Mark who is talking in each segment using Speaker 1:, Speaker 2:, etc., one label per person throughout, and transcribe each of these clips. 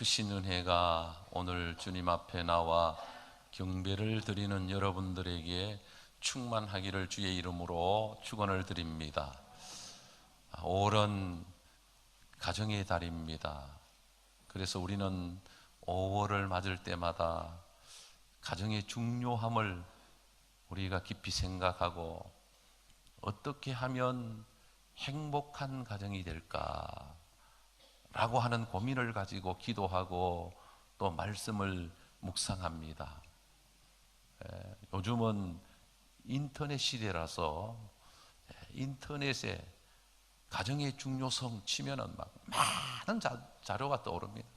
Speaker 1: 크신 은혜가 오늘 주님 앞에 나와 경배를 드리는 여러분들에게 충만하기를 주의 이름으로 축원을 드립니다. 5월은 가정의 달입니다. 그래서 우리는 5월을 맞을 때마다 가정의 중요함을 우리가 깊이 생각하고 어떻게 하면 행복한 가정이 될까 라고 하는 고민을 가지고 기도하고 또 말씀을 묵상합니다. 요즘은 인터넷 시대라서 인터넷에 가정의 중요성 치면은 막 많은 자료가 떠오릅니다.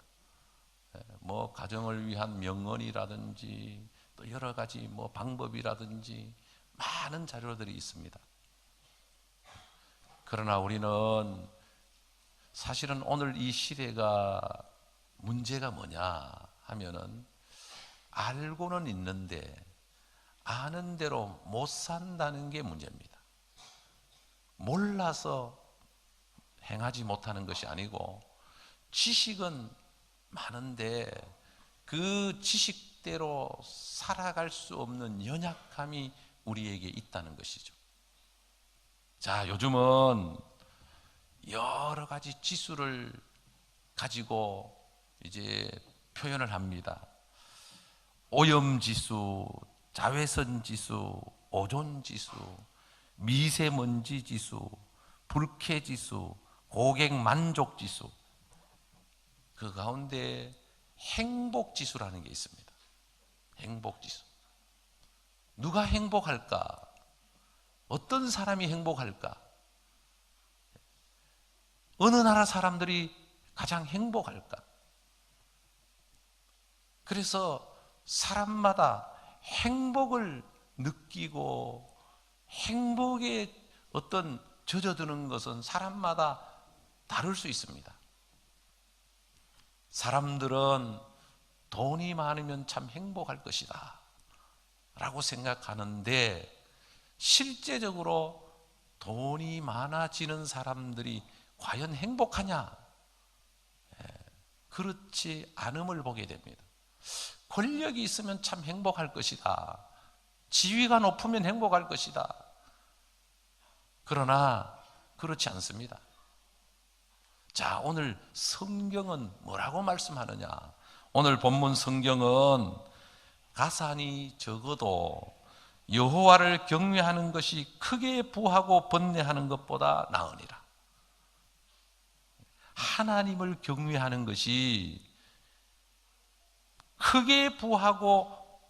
Speaker 1: 뭐 가정을 위한 명언이라든지 또 여러 가지 뭐 방법이라든지 많은 자료들이 있습니다. 그러나 우리는 사실은 오늘 이 시대가 문제가 뭐냐 하면은 알고는 있는데 아는 대로 못 산다는 게 문제입니다. 몰라서 행하지 못하는 것이 아니고 지식은 많은데 그 지식대로 살아갈 수 없는 연약함이 우리에게 있다는 것이죠. 자, 요즘은 여러 가지 지수를 가지고 이제 표현을 합니다. 오염지수, 자외선지수, 오존지수, 미세먼지지수, 불쾌지수, 고객만족지수, 그 가운데 행복지수라는 게 있습니다. 행복지수. 누가 행복할까? 어떤 사람이 행복할까? 어느 나라 사람들이 가장 행복할까? 그래서 사람마다 행복을 느끼고 행복에 어떤 젖어드는 것은 사람마다 다를 수 있습니다. 사람들은 돈이 많으면 참 행복할 것이다 라고 생각하는데 실제적으로 돈이 많아지는 사람들이 과연 행복하냐? 그렇지 않음을 보게 됩니다. 권력이 있으면 참 행복할 것이다. 지위가 높으면 행복할 것이다. 그러나 그렇지 않습니다. 자, 오늘 성경은 뭐라고 말씀하느냐? 오늘 본문 성경은 가산이 적어도 여호와를 경외하는 것이 크게 부하고 번뇌하는 것보다 나으니라. 하나님을 경외하는 것이 크게 부하고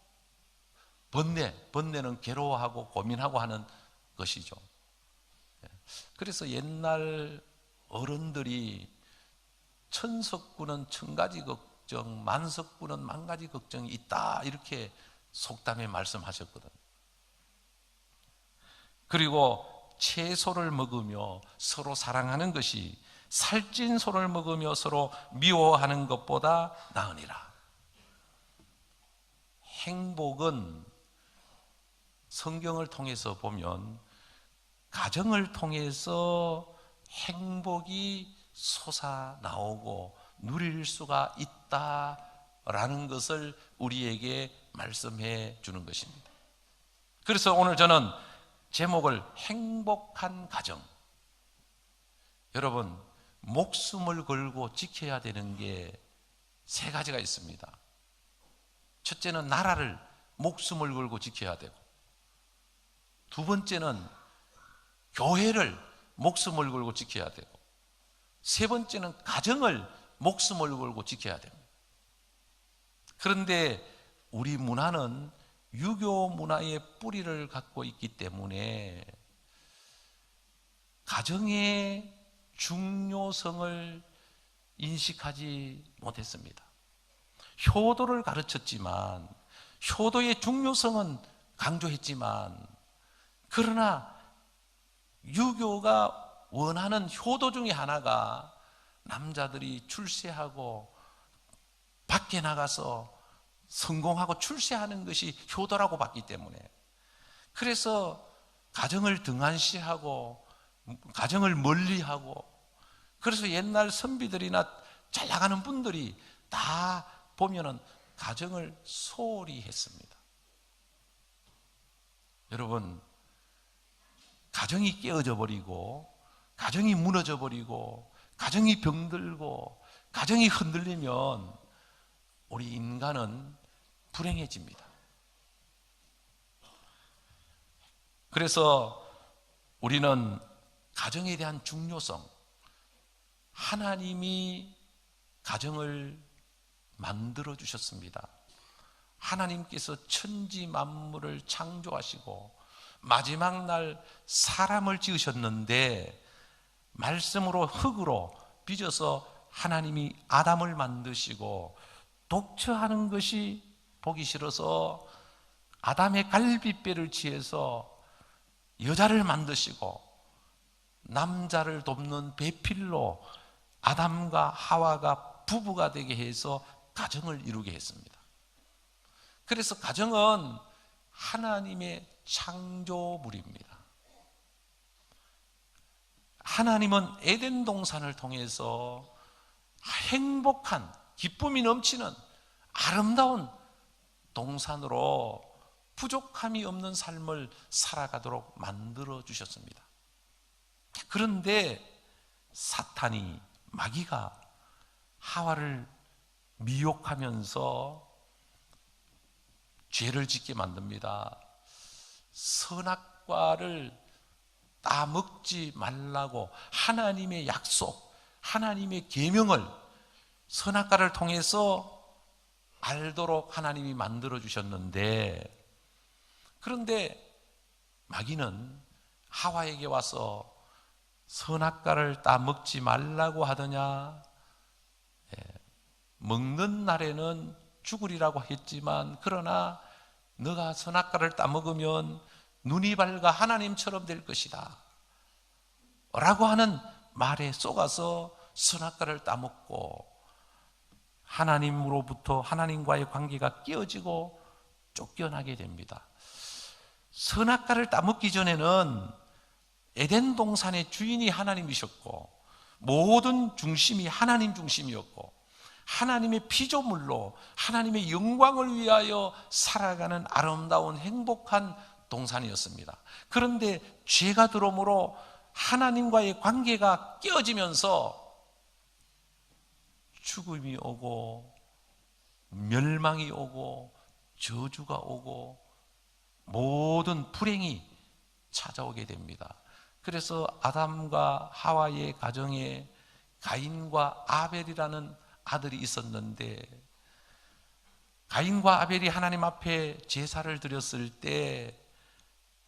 Speaker 1: 번뇌는 괴로워하고 고민하고 하는 것이죠. 그래서 옛날 어른들이 천석구는 천가지 걱정, 만석구는 만가지 걱정이 있다 이렇게 속담에 말씀하셨거든. 그리고 채소를 먹으며 서로 사랑하는 것이 살찐 소를 먹으며 서로 미워하는 것보다 나으니라. 행복은 성경을 통해서 보면 가정을 통해서 행복이 솟아나오고 누릴 수가 있다라는 것을 우리에게 말씀해 주는 것입니다. 그래서 오늘 저는 제목을 행복한 가정. 여러분, 목숨을 걸고 지켜야 되는 게 세 가지가 있습니다. 첫째는 나라를 목숨을 걸고 지켜야 되고, 두 번째는 교회를 목숨을 걸고 지켜야 되고, 세 번째는 가정을 목숨을 걸고 지켜야 됩니다. 그런데 우리 문화는 유교 문화의 뿌리를 갖고 있기 때문에 가정의 중요성을 인식하지 못했습니다. 효도를 가르쳤지만, 효도의 중요성은 강조했지만, 그러나 유교가 원하는 효도 중에 하나가 남자들이 출세하고 밖에 나가서 성공하고 출세하는 것이 효도라고 봤기 때문에, 그래서 가정을 등한시하고 가정을 멀리하고, 그래서 옛날 선비들이나 잘 나가는 분들이 다 보면은 가정을 소홀히 했습니다. 여러분, 가정이 깨어져 버리고, 가정이 무너져 버리고, 가정이 병들고, 가정이 흔들리면 우리 인간은 불행해집니다. 그래서 우리는 가정에 대한 중요성, 하나님이 가정을 만들어 주셨습니다. 하나님께서 천지 만물을 창조하시고 마지막 날 사람을 지으셨는데, 말씀으로 흙으로 빚어서 하나님이 아담을 만드시고 독처하는 것이 보기 싫어서 아담의 갈비뼈를 취해서 여자를 만드시고 남자를 돕는 배필로 아담과 하와가 부부가 되게 해서 가정을 이루게 했습니다. 그래서 가정은 하나님의 창조물입니다. 하나님은 에덴 동산을 통해서 행복한, 기쁨이 넘치는 아름다운 동산으로 부족함이 없는 삶을 살아가도록 만들어 주셨습니다. 그런데 사탄이, 마귀가 하와를 미혹하면서 죄를 짓게 만듭니다. 선악과를 따먹지 말라고 하나님의 약속, 하나님의 계명을 선악과를 통해서 알도록 하나님이 만들어 주셨는데, 그런데 마귀는 하와에게 와서 선악과를 따먹지 말라고 하더냐, 먹는 날에는 죽으리라고 했지만 그러나 너가 선악과를 따먹으면 눈이 밝아 하나님처럼 될 것이다 라고 하는 말에 속아서 선악과를 따먹고 하나님으로부터, 하나님과의 관계가 깨어지고 쫓겨나게 됩니다. 선악과를 따먹기 전에는 에덴 동산의 주인이 하나님이셨고 모든 중심이 하나님 중심이었고 하나님의 피조물로 하나님의 영광을 위하여 살아가는 아름다운 행복한 동산이었습니다. 그런데 죄가 들어오므로 하나님과의 관계가 깨어지면서 죽음이 오고 멸망이 오고 저주가 오고 모든 불행이 찾아오게 됩니다. 그래서 아담과 하와의 가정에 가인과 아벨이라는 아들이 있었는데, 가인과 아벨이 하나님 앞에 제사를 드렸을 때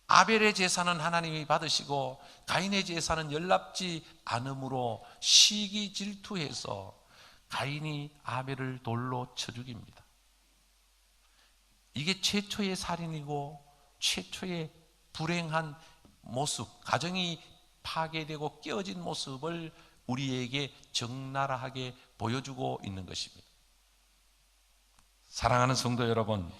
Speaker 1: 아벨의 제사는 하나님이 받으시고 가인의 제사는 연락지 않으므로 시기 질투해서 가인이 아벨을 돌로 쳐 죽입니다. 이게 최초의 살인이고 최초의 불행한 모습, 가정이 파괴되고 깨어진 모습을 우리에게 적나라하게 보여주고 있는 것입니다. 사랑하는 성도 여러분,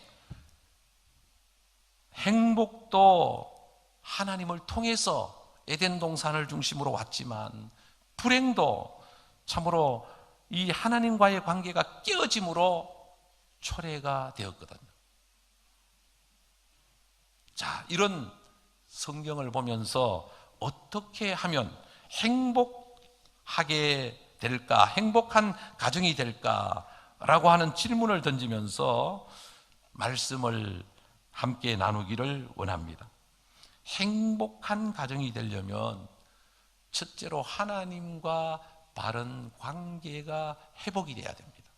Speaker 1: 행복도 하나님을 통해서 에덴 동산을 중심으로 왔지만 불행도 참으로 이 하나님과의 관계가 깨어짐으로 초래가 되었거든요. 자, 이런 성경을 보면서 어떻게 하면 행복하게 될까, 행복한 가정이 될까라고 하는 질문을 던지면서 말씀을 함께 나누기를 원합니다. 행복한 가정이 되려면 첫째로 하나님과 바른 관계가 회복이 돼야 됩니다.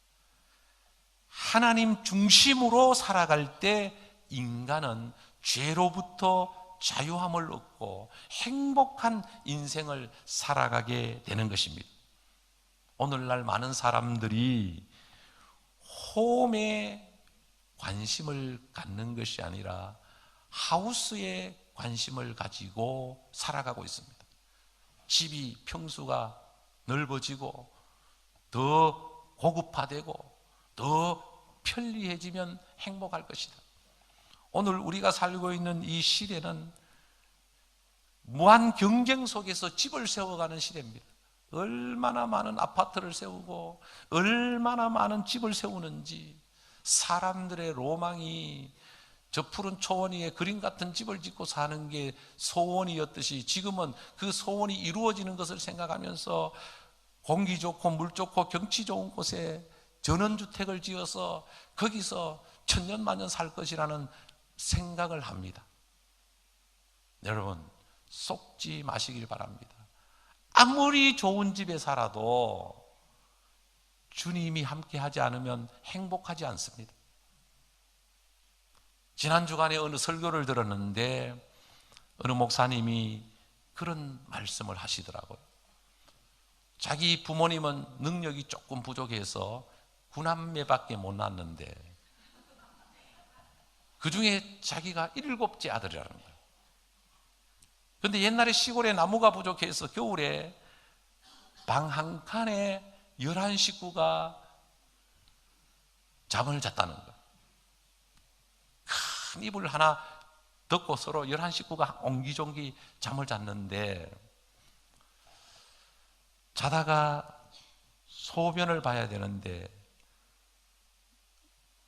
Speaker 1: 하나님 중심으로 살아갈 때 인간은 죄로부터 자유함을 얻고 행복한 인생을 살아가게 되는 것입니다. 오늘날 많은 사람들이 홈에 관심을 갖는 것이 아니라 하우스에 관심을 가지고 살아가고 있습니다. 집이 평수가 넓어지고 더 고급화되고 더 편리해지면 행복할 것이다. 오늘 우리가 살고 있는 이 시대는 무한 경쟁 속에서 집을 세워가는 시대입니다. 얼마나 많은 아파트를 세우고 얼마나 많은 집을 세우는지, 사람들의 로망이 저 푸른 초원 위에 그림 같은 집을 짓고 사는 게 소원이었듯이 지금은 그 소원이 이루어지는 것을 생각하면서 공기 좋고 물 좋고 경치 좋은 곳에 전원주택을 지어서 거기서 천년만년 살 것이라는 생각을 합니다. 여러분, 속지 마시길 바랍니다. 아무리 좋은 집에 살아도 주님이 함께 하지 않으면 행복하지 않습니다. 지난 주간에 어느 설교를 들었는데 어느 목사님이 그런 말씀을 하시더라고요. 자기 부모님은 능력이 조금 부족해서 9남매밖에 못 낳았는데 그 중에 자기가 7째 아들이라는 거예요. 그런데 옛날에 시골에 나무가 부족해서 겨울에 방 한 칸에 11식구가 잠을 잤다는 거예요. 큰 이불 하나 덮고 서로 11식구가 옹기종기 잠을 잤는데 자다가 소변을 봐야 되는데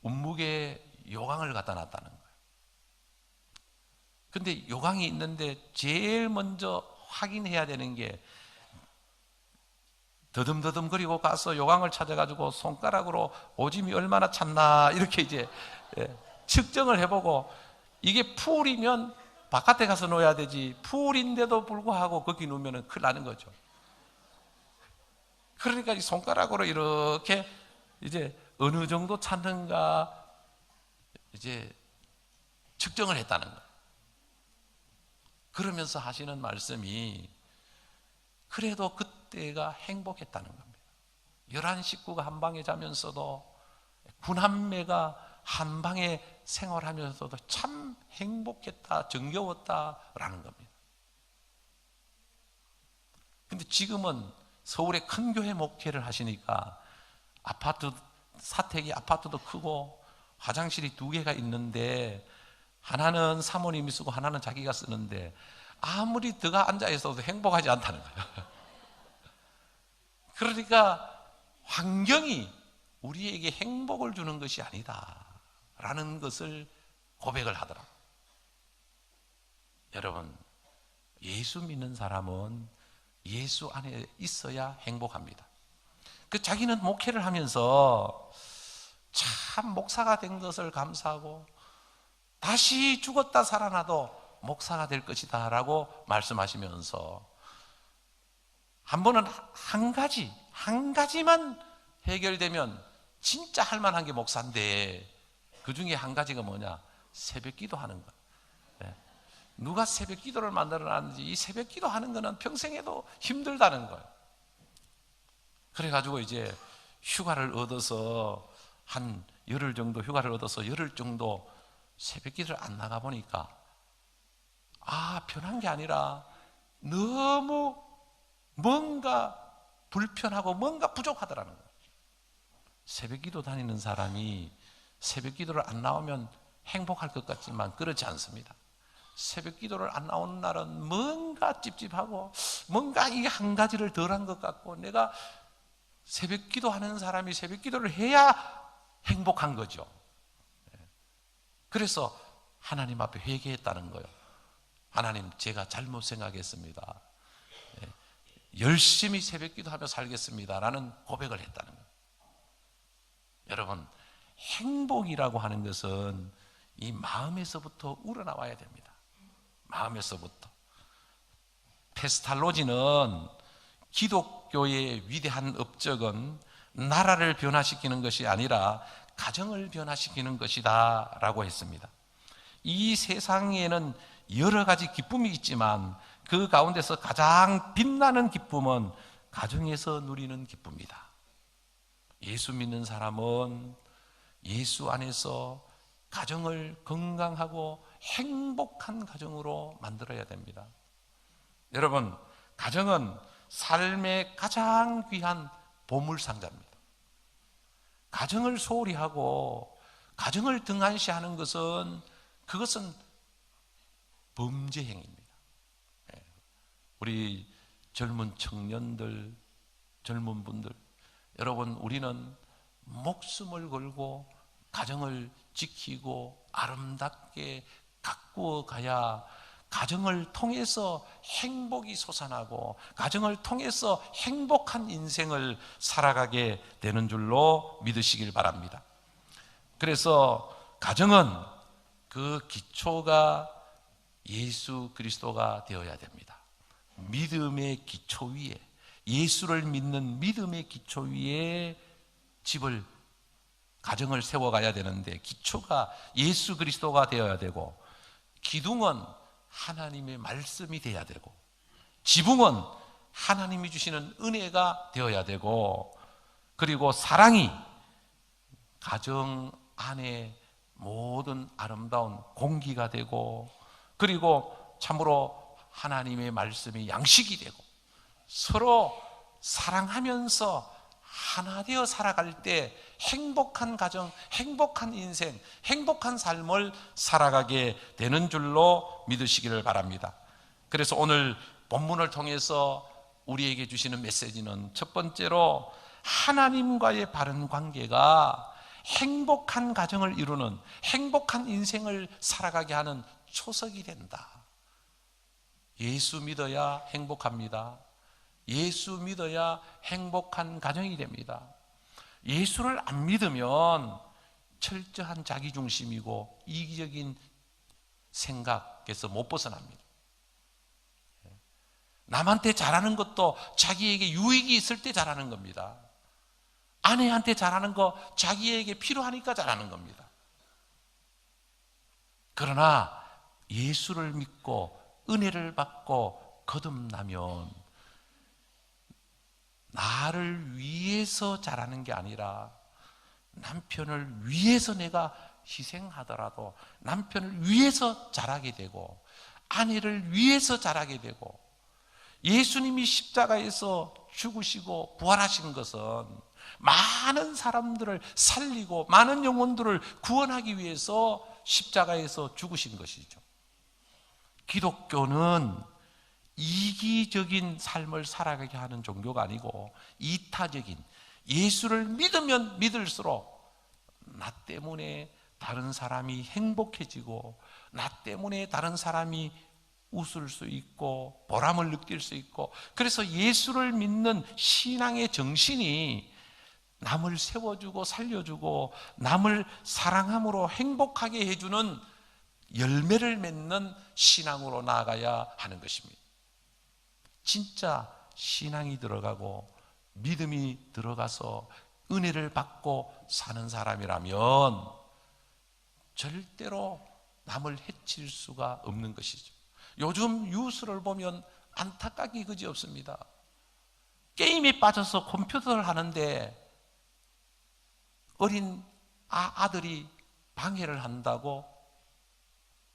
Speaker 1: 운묵에 요강을 갖다 놨다는 거예요. 근데 요강이 있는데 제일 먼저 확인해야 되는 게 더듬더듬거리고 가서 요강을 찾아가지고 손가락으로 오줌이 얼마나 찼나 이렇게 이제 측정을 해보고, 이게 풀이면 바깥에 가서 놓아야 되지 풀인데도 불구하고 거기 놓으면 큰일 나는 거죠. 그러니까 이 손가락으로 이렇게 이제 어느 정도 찼는가 이제 측정을 했다는 거예요. 그러면서 하시는 말씀이 그래도 그때가 행복했다는 겁니다. 11식구가 한 방에 자면서도 9남매가 한 방에 생활하면서도 참 행복했다, 정겨웠다라는 겁니다. 근데 지금은 서울의 큰 교회 목회를 하시니까 아파트, 사택이 아파트도 크고 화장실이 2개가 있는데 하나는 사모님이 쓰고 하나는 자기가 쓰는데 아무리 들어가 앉아 있어도 행복하지 않다는 거예요. 그러니까 환경이 우리에게 행복을 주는 것이 아니다라는 것을 고백을 하더라고요. 여러분, 예수 믿는 사람은 예수 안에 있어야 행복합니다. 그 자기는 목회를 하면서 참 목사가 된 것을 감사하고 다시 죽었다 살아나도 목사가 될 것이다 라고 말씀하시면서 한 번은 한 가지만 해결되면 진짜 할 만한 게 목사인데 그 중에 한 가지가 뭐냐? 새벽 기도하는 거. 누가 새벽 기도를 만들어놨는지 이 새벽 기도하는 거는 평생에도 힘들다는 거예요. 그래가지고 이제 휴가를 얻어서 한 열흘 정도 휴가를 얻어서 열흘 정도 새벽 기도를 안 나가 보니까 편한 게 아니라 너무 뭔가 불편하고 뭔가 부족하더라는 거예요. 새벽 기도 다니는 사람이 새벽 기도를 안 나오면 행복할 것 같지만 그렇지 않습니다. 새벽 기도를 안 나오는 날은 뭔가 찝찝하고 뭔가 이게 한 가지를 덜한 것 같고, 내가 새벽 기도하는 사람이 새벽 기도를 해야 행복한 거죠. 그래서 하나님 앞에 회개했다는 거예요. 하나님, 제가 잘못 생각했습니다. 열심히 새벽 기도하며 살겠습니다 라는 고백을 했다는 거예요. 여러분, 행복이라고 하는 것은 이 마음에서부터 우러나와야 됩니다. 마음에서부터. 페스탈로지는 기독교의 위대한 업적은 나라를 변화시키는 것이 아니라 가정을 변화시키는 것이다 라고 했습니다. 이 세상에는 여러 가지 기쁨이 있지만 그 가운데서 가장 빛나는 기쁨은 가정에서 누리는 기쁨이다. 예수 믿는 사람은 예수 안에서 가정을 건강하고 행복한 가정으로 만들어야 됩니다. 여러분, 가정은 삶의 가장 귀한 보물상자입니다. 가정을 소홀히 하고 가정을 등한시하는 것은 그것은 범죄 행위입니다. 우리 젊은 청년들, 젊은 분들, 여러분, 우리는 목숨을 걸고 가정을 지키고 아름답게 가꾸어 가야 가정을 통해서 행복이 솟아나고 가정을 통해서 행복한 인생을 살아가게 되는 줄로 믿으시길 바랍니다. 그래서 가정은 그 기초가 예수 그리스도가 되어야 됩니다. 믿음의 기초 위에, 예수를 믿는 믿음의 기초 위에 집을, 가정을 세워가야 되는데, 기초가 예수 그리스도가 되어야 되고, 기둥은 하나님의 말씀이 되어야 되고, 지붕은 하나님이 주시는 은혜가 되어야 되고, 그리고 사랑이 가정 안에 모든 아름다운 공기가 되고, 그리고 참으로 하나님의 말씀이 양식이 되고, 서로 사랑하면서 하나 되어 살아갈 때 행복한 가정, 행복한 인생, 행복한 삶을 살아가게 되는 줄로 믿으시기를 바랍니다. 그래서 오늘 본문을 통해서 우리에게 주시는 메시지는 첫 번째로 하나님과의 바른 관계가 행복한 가정을 이루는, 행복한 인생을 살아가게 하는 초석이 된다. 예수 믿어야 행복합니다. 예수 믿어야 행복한 가정이 됩니다. 예수를 안 믿으면 철저한 자기중심이고 이기적인 생각에서 못 벗어납니다. 남한테 잘하는 것도 자기에게 유익이 있을 때 잘하는 겁니다. 아내한테 잘하는 거 자기에게 필요하니까 잘하는 겁니다. 그러나 예수를 믿고 은혜를 받고 거듭나면 나를 위해서 잘하는 게 아니라 남편을 위해서 내가 희생하더라도 남편을 위해서 잘하게 되고, 아내를 위해서 잘하게 되고, 예수님이 십자가에서 죽으시고 부활하신 것은 많은 사람들을 살리고 많은 영혼들을 구원하기 위해서 십자가에서 죽으신 것이죠. 기독교는 이기적인 삶을 살아가게 하는 종교가 아니고 이타적인, 예수를 믿으면 믿을수록 나 때문에 다른 사람이 행복해지고 나 때문에 다른 사람이 웃을 수 있고 보람을 느낄 수 있고, 그래서 예수를 믿는 신앙의 정신이 남을 세워주고 살려주고 남을 사랑함으로 행복하게 해주는 열매를 맺는 신앙으로 나아가야 하는 것입니다. 진짜 신앙이 들어가고 믿음이 들어가서 은혜를 받고 사는 사람이라면 절대로 남을 해칠 수가 없는 것이죠. 요즘 뉴스를 보면 안타깝기 그지없습니다. 게임에 빠져서 컴퓨터를 하는데 어린 아들이 방해를 한다고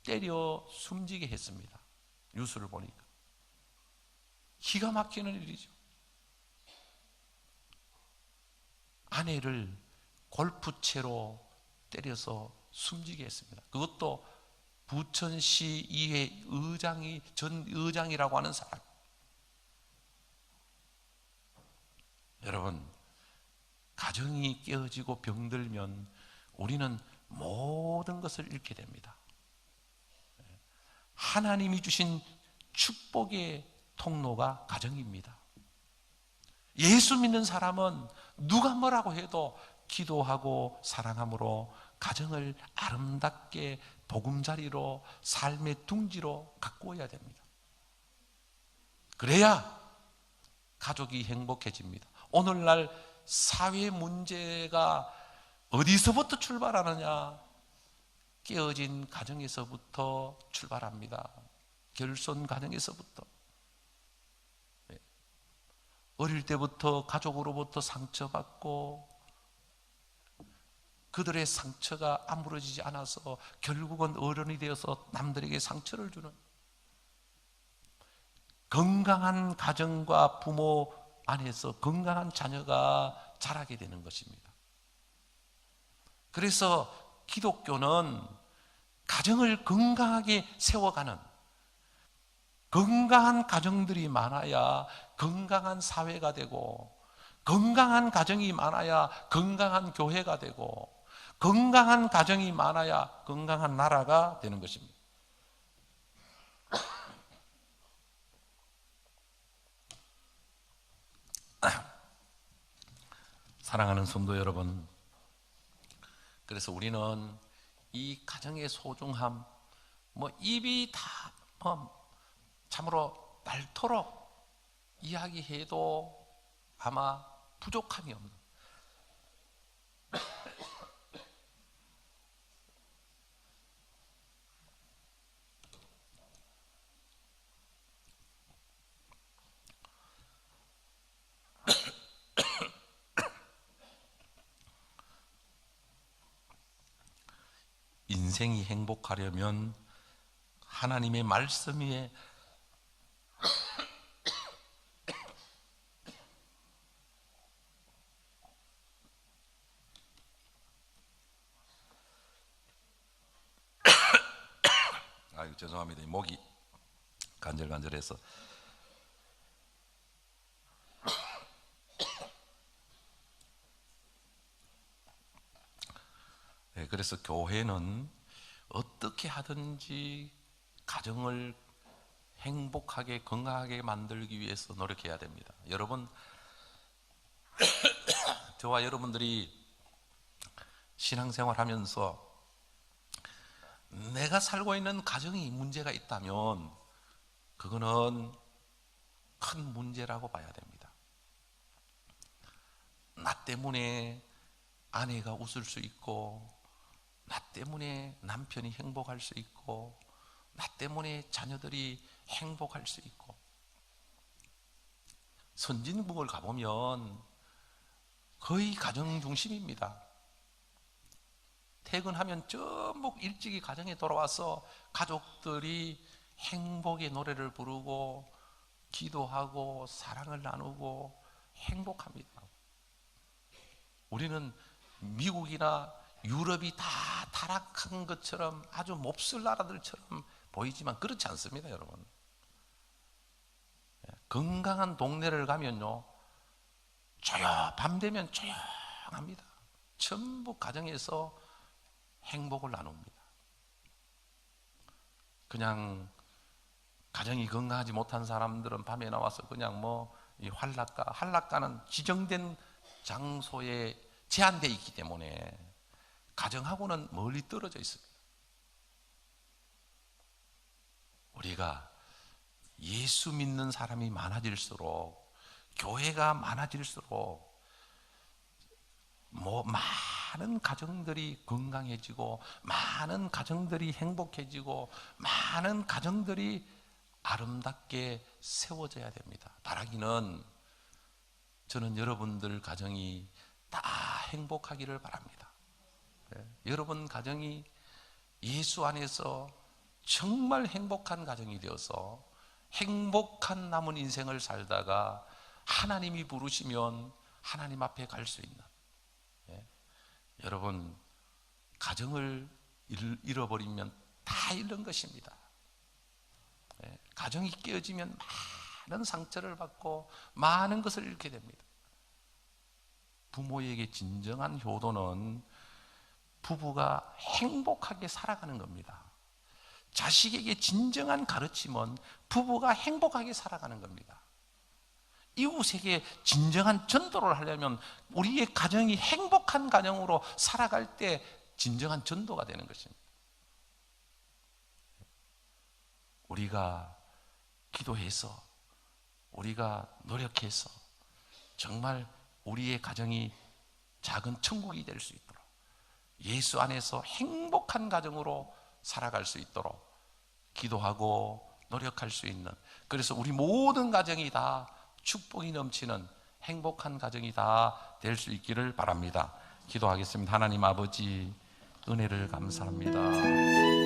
Speaker 1: 때려 숨지게 했습니다. 뉴스를 보니까 기가 막히는 일이죠. 아내를 골프채로 때려서 숨지게 했습니다. 그것도 부천시 이회 의장이, 전 의장이라고 하는 사람. 여러분, 가정이 깨어지고 병들면 우리는 모든 것을 잃게 됩니다. 하나님이 주신 축복의 통로가 가정입니다. 예수 믿는 사람은 누가 뭐라고 해도 기도하고 사랑함으로 가정을 아름답게 보금자리로, 삶의 둥지로 가꾸어야 됩니다. 그래야 가족이 행복해집니다. 오늘날 사회 문제가 어디서부터 출발하느냐? 깨어진 가정에서부터 출발합니다. 결손 가정에서부터. 어릴 때부터 가족으로부터 상처받고 그들의 상처가 아물어지지 않아서 결국은 어른이 되어서 남들에게 상처를 주는, 건강한 가정과 부모 안에서 건강한 자녀가 자라게 되는 것입니다. 그래서 기독교는 가정을 건강하게 세워가는, 건강한 가정들이 많아야 건강한 사회가 되고 건강한 가정이 많아야 건강한 교회가 되고, 건강한 가정이 많아야 건강한 나라가 되는 것입니다. 사랑하는 성도 여러분, 그래서 우리는 이 가정의 소중함, 입이 다 참으로 닳도록 이야기해도 아마 부족함이 없는, 인생이 행복하려면 하나님의 말씀 위에 죄송합니다. 목이 간절간절해서. 네, 그래서 교회는 어떻게 하든지 가정을 행복하게 건강하게 만들기 위해서 노력해야 됩니다. 여러분, 저와 여러분들이 신앙생활 하면서 내가 살고 있는 가정이 문제가 있다면 그거는 큰 문제라고 봐야 됩니다. 나 때문에 아내가 웃을 수 있고, 나 때문에 남편이 행복할 수 있고, 나 때문에 자녀들이 행복할 수 있고. 선진국을 가보면 거의 가정 중심입니다. 퇴근하면 전부 일찍이 가정에 돌아와서 가족들이 행복의 노래를 부르고 기도하고 사랑을 나누고 행복합니다. 우리는 미국이나 유럽이 다 타락한 것처럼 아주 몹쓸 나라들처럼 보이지만 그렇지 않습니다, 여러분. 건강한 동네를 가면요, 밤 되면 조용합니다. 전부 가정에서 행복을 나눕니다. 그냥 가정이 건강하지 못한 사람들은 밤에 나와서 그냥 이 한락가는 지정된 장소에 제한되어 있기 때문에 가정하고는 멀리 떨어져 있습니다. 우리가 예수 믿는 사람이 많아질수록, 교회가 많아질수록 많은 가정들이 건강해지고, 많은 가정들이 행복해지고, 많은 가정들이 아름답게 세워져야 됩니다. 바라기는 저는 여러분들 가정이 다 행복하기를 바랍니다. 여러분 가정이 예수 안에서 정말 행복한 가정이 되어서 행복한 남은 인생을 살다가 하나님이 부르시면 하나님 앞에 갈 수 있는, 여러분 가정을 잃어버리면 다 잃는 것입니다. 가정이 깨어지면 많은 상처를 받고 많은 것을 잃게 됩니다. 부모에게 진정한 효도는 부부가 행복하게 살아가는 겁니다. 자식에게 진정한 가르침은 부부가 행복하게 살아가는 겁니다. 이웃에게 진정한 전도를 하려면 우리의 가정이 행복한 가정으로 살아갈 때 진정한 전도가 되는 것입니다. 우리가 기도해서, 우리가 노력해서 정말 우리의 가정이 작은 천국이 될 수 있도록, 예수 안에서 행복한 가정으로 살아갈 수 있도록 기도하고 노력할 수 있는, 그래서 우리 모든 가정이 다 축복이 넘치는 행복한 가정이 다 될 수 있기를 바랍니다. 기도하겠습니다. 하나님 아버지, 은혜를 감사합니다.